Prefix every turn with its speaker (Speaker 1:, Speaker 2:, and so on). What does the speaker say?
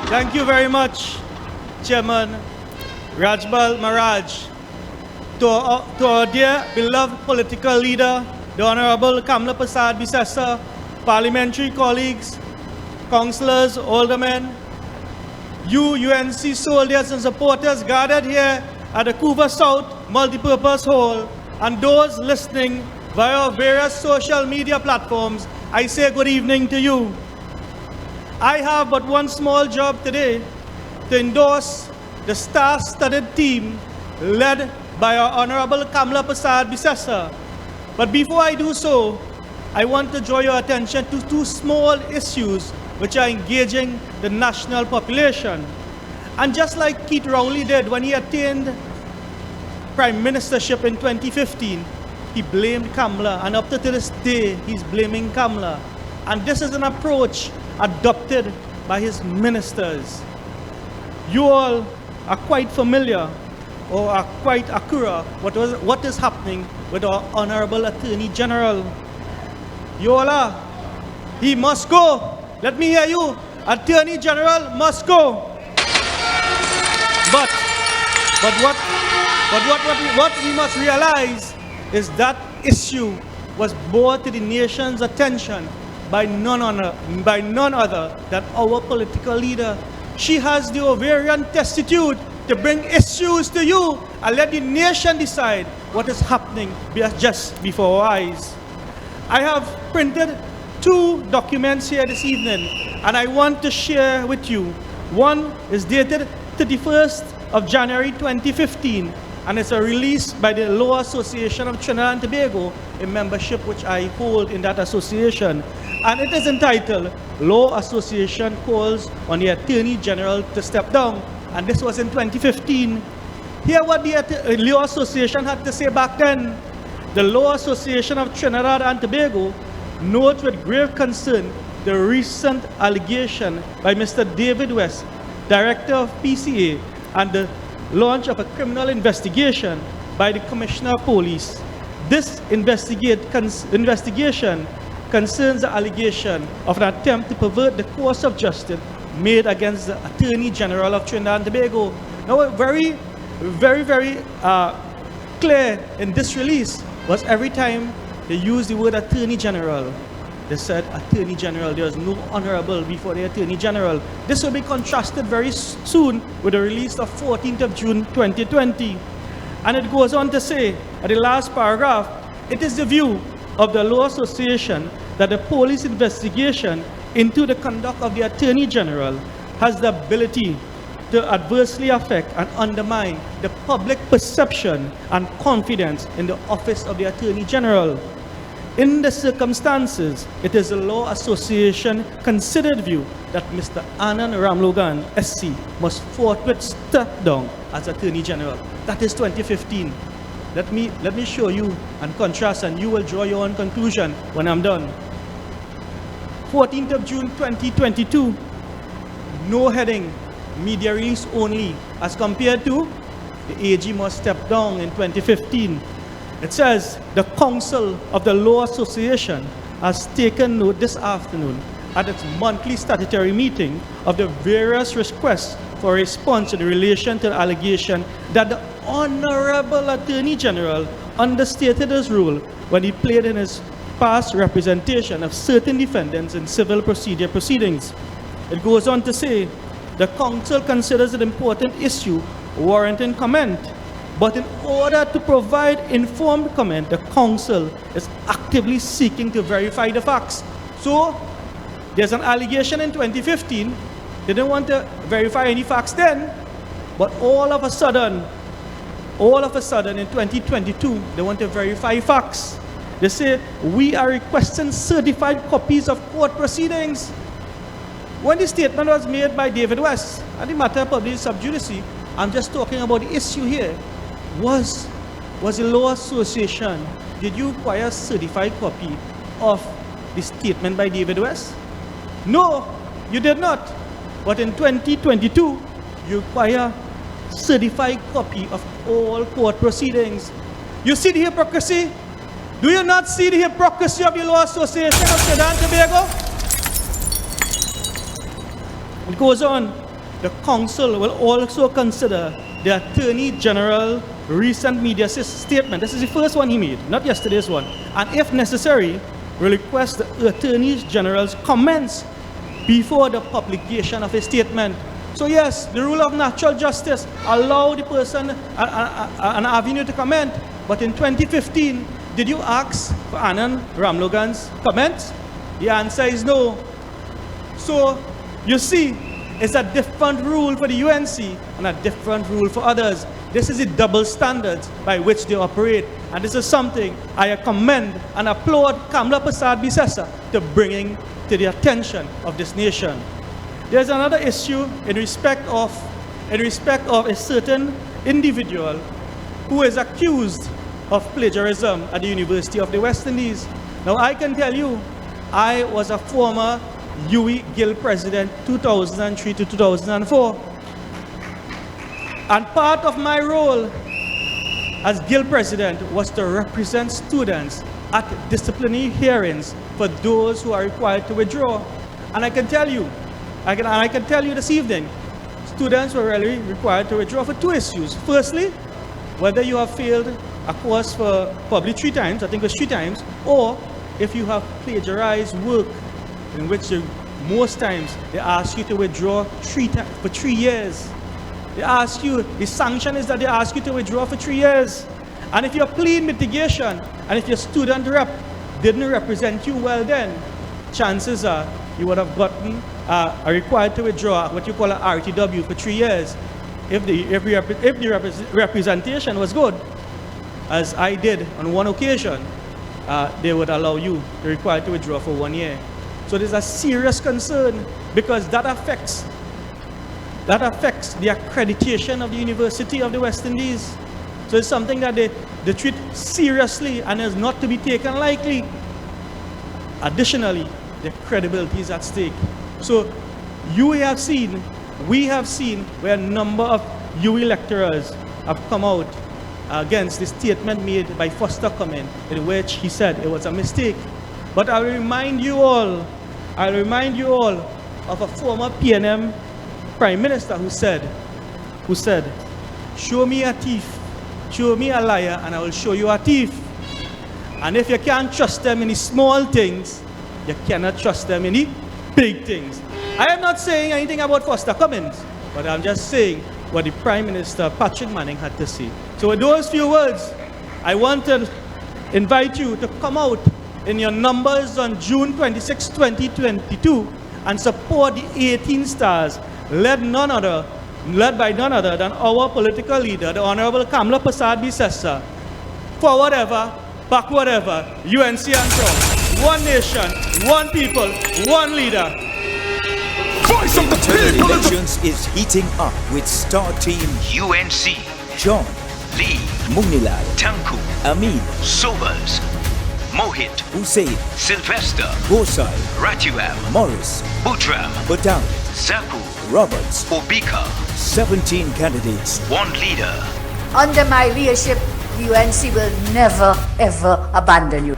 Speaker 1: Thank you very much, Chairman Rajbal Maraj. To our dear beloved political leader, the Honorable Kamla Prasad Bisessa, parliamentary colleagues, councillors, aldermen, you UNC soldiers and supporters gathered here at the Couva South Multipurpose Hall, and those listening via various social media platforms, I say good evening to you. I have but one small job today, to endorse the star-studded team led by our Honorable Kamla Prasad Bisessa. But before I do so, I want to draw your attention to two small issues which are engaging the national population. And just like Keith Rowley did when he attained prime ministership in 2015, he blamed Kamla, and up to this day, he's blaming Kamla. And this is an approach adopted by his ministers. You all are quite familiar or are quite accurate what is happening with our Honorable Attorney General. You all are. He must go. Let me hear you. Attorney General must go. But what we must realize is that issue was brought to the nation's attention by none other than our political leader. She has the ovarian testitude to bring issues to you and let the nation decide what is happening just before our eyes. I have printed two documents here this evening, and I want to share with you. One is dated 31st of January 2015, and it's a release by the Law Association of Trinidad and Tobago, a membership which I hold in that association. And it is entitled, Law Association Calls on the Attorney General to Step Down. And this was in 2015. Hear what the Law Association had to say back then. The Law Association of Trinidad and Tobago notes with grave concern the recent allegation by Mr. David West, Director of PCA, and the launch of a criminal investigation by the Commissioner of Police. This investigation concerns the allegation of an attempt to pervert the course of justice made against the Attorney General of Trinidad and Tobago. Now, very clear in this release was every time they used the word Attorney General, they said Attorney General. There was no honorable before the Attorney General. This will be contrasted very soon with the release of 14th of June 2020. And it goes on to say, at the last paragraph, it is the view of the Law Association that the police investigation into the conduct of the Attorney General has the ability to adversely affect and undermine the public perception and confidence in the office of the Attorney General. In the circumstances, it is the Law Association considered view that Mr. Anand Ramlogan, SC, must forthwith step down as Attorney General. That is 2015. Let me show you and contrast, and you will draw your own conclusion when I'm done. 14th of June 2022, no heading, media release only, as compared to the AG must step down in 2015. It says, the Council of the Law Association has taken note this afternoon at its monthly statutory meeting of the various requests for response in relation to the allegation that the Honorable Attorney General understated his role when he played in his past representation of certain defendants in civil procedure proceedings. It goes on to say, the Council considers an important issue warranting comment, but in order to provide informed comment, the Council is actively seeking to verify the facts. So, there's an allegation in 2015, they didn't want to verify any facts then, but all of a sudden in 2022, they want to verify facts. They say, we are requesting certified copies of court proceedings. When the statement was made by David West, and the matter published sub judice, I'm just talking about the issue here, was the Law Association, did you require a certified copy of the statement by David West? No, you did not. But in 2022, you require certified copy of all court proceedings. You see the hypocrisy? Do you not see the hypocrisy of the Law Association of Trinidad and Tobago? It goes on. the council will also consider the Attorney General recent media statement. This is the first one he made, not yesterday's one. And if necessary, will request the Attorney General's comments before the publication of a statement. So yes, the rule of natural justice allow the person an avenue to comment. But in 2015, did you ask for Anand Ramlogan's comments? The answer is no. So you see, it's a different rule for the UNC and a different rule for others. This is the double standards by which they operate. And this is something I commend and applaud Kamla Prasad Bisesa to bringing to the attention of this nation. There's another issue in respect of a certain individual who is accused of plagiarism at the University of the West Indies. Now I can tell you, I was a former UE Guild president 2003 to 2004. And part of my role as Guild president was to represent students at disciplinary hearings for those who are required to withdraw. And I can tell you this evening, students were really required to withdraw for two issues. Firstly, whether you have failed a course for probably 3 times, I think it was 3 times, or if you have plagiarized work in which most times they ask you to withdraw for 3 years. They ask you, the sanction is that they ask you to withdraw for 3 years. And if you plead mitigation, and if your student rep didn't represent you well then, chances are you would have gotten required to withdraw what you call a RTW for 3 years. If the representation was good, as I did on one occasion, they would allow you to required to withdraw for 1 year. So there's a serious concern because that affects the accreditation of the University of the West Indies. So it's something that they treat seriously and is not to be taken lightly. Additionally, the credibility is at stake. So we have seen where a number of UE lecturers have come out against the statement made by Foster Cumming in which he said it was a mistake. But I will remind you all of a former PNM Prime Minister who said, show me a thief, show me a liar, and I will show you a thief. And if you can't trust them in the small things, you cannot trust them in the big things. I am not saying anything about Foster Cummings, but I'm just saying what the Prime Minister, Patrick Manning, had to say. So with those few words, I want to invite you to come out in your numbers on June 26, 2022 and support the 18 stars led by none other than our political leader, the Honorable Kamla Prasad Bisesa. Forward ever, backward ever, UNC and proud. One nation, one people, one leader.
Speaker 2: Voice of the people! Elections is heating up with star team UNC. John, Lee, Munilal, Tanku, Amin, Sobers, Mohit, Hussein, Sylvester, Gosai, Ratuam, Morris, Butram, Badal, Zaku, Roberts, Obika. 17 candidates, one leader.
Speaker 3: Under my leadership, UNC will never ever abandon you.